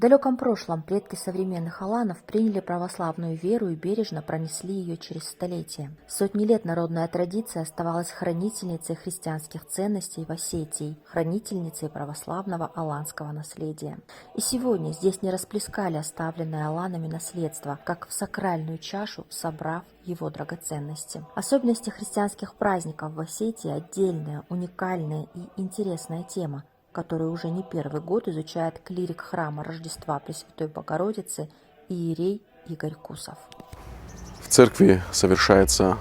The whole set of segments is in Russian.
В далеком прошлом предки современных аланов приняли православную веру и бережно пронесли ее через столетия. Сотни лет народная традиция оставалась хранительницей христианских ценностей в Осетии, хранительницей православного аланского наследия. И сегодня здесь не расплескали оставленное аланами наследство, как в сакральную чашу, собрав его драгоценности. Особенности христианских праздников в Осетии – отдельная, уникальная и интересная тема, которую уже не первый год изучает клирик храма Рождества Пресвятой Богородицы иерей Игорь Кусов. В церкви совершается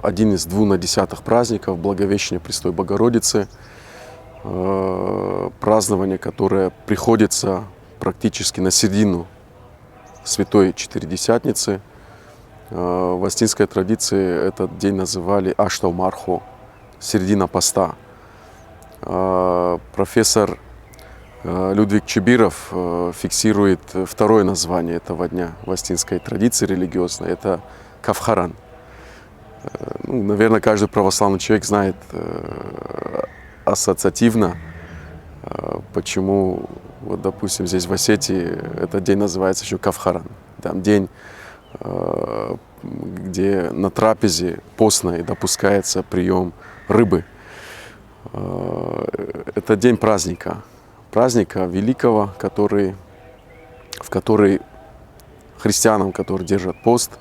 один из 2/10 праздников Благовещения Пресвятой Богородицы, празднование, которое приходится практически на середину Святой Четыредесятницы. В астинской традиции этот день называли Аштау-Мархо, середина поста. Профессор Людвиг Чебиров фиксирует второе название этого дня в астинской традиции религиозной. Это Кавхаран. Наверное, каждый православный человек знает ассоциативно, почему, вот, допустим, здесь в Осетии этот день называется еще Кавхаран. Там день, где на трапезе постной допускается прием рыбы. Это день праздника великого, в который христианам, которые держат пост,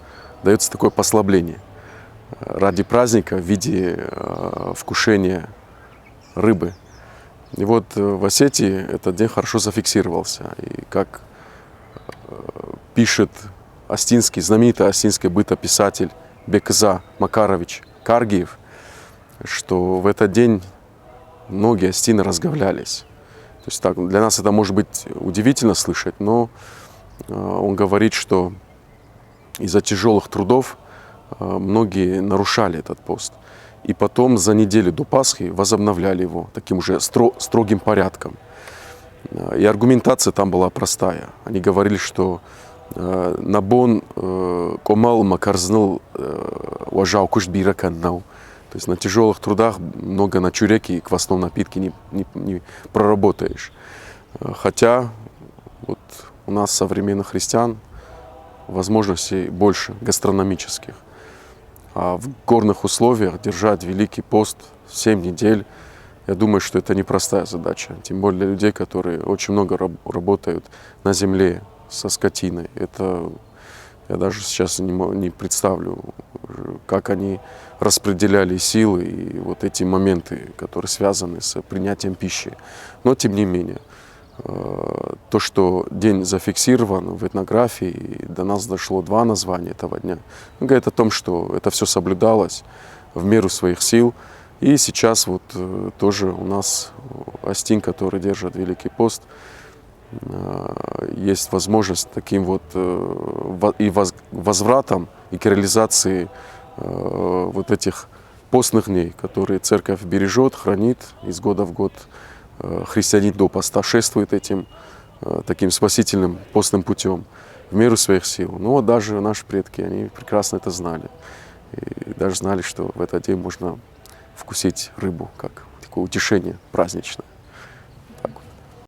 дается такое послабление ради праздника в виде вкушения рыбы. И вот в Осетии этот день хорошо зафиксировался. И как пишет знаменитый астинский бытописатель Бекза Макарович Каргиев, что в этот день многие астины разговлялись. То есть так, для нас это может быть удивительно слышать, но он говорит, что из-за тяжелых трудов многие нарушали этот пост. И потом за неделю до Пасхи возобновляли его таким уже строгим порядком. И аргументация там была простая. Они говорили, что «Набон комал макарзнал уважал кушбира каннау». То есть на тяжелых трудах много на чуреки и квасном напитке не проработаешь. Хотя вот у нас, современных христиан, возможностей больше гастрономических. А в горных условиях держать Великий пост 7 недель, я думаю, что это непростая задача. Тем более для людей, которые очень много работают на земле со скотиной. Это я даже сейчас не представлю, как они распределяли силы и вот эти моменты, которые связаны с принятием пищи. Но тем не менее, то, что день зафиксирован в этнографии, и до нас дошло 2 названия этого дня, говорит о том, что это все соблюдалось в меру своих сил. И сейчас вот тоже у нас астин, который держит Великий пост, есть возможность таким вот и возвратом, и к реализации вот этих постных дней, которые церковь бережет, хранит из года в год. Христианин до поста шествует этим таким спасительным постным путем в меру своих сил. Но вот даже наши предки, они прекрасно это знали. И даже знали, что в этот день можно вкусить рыбу, как такое утешение праздничное.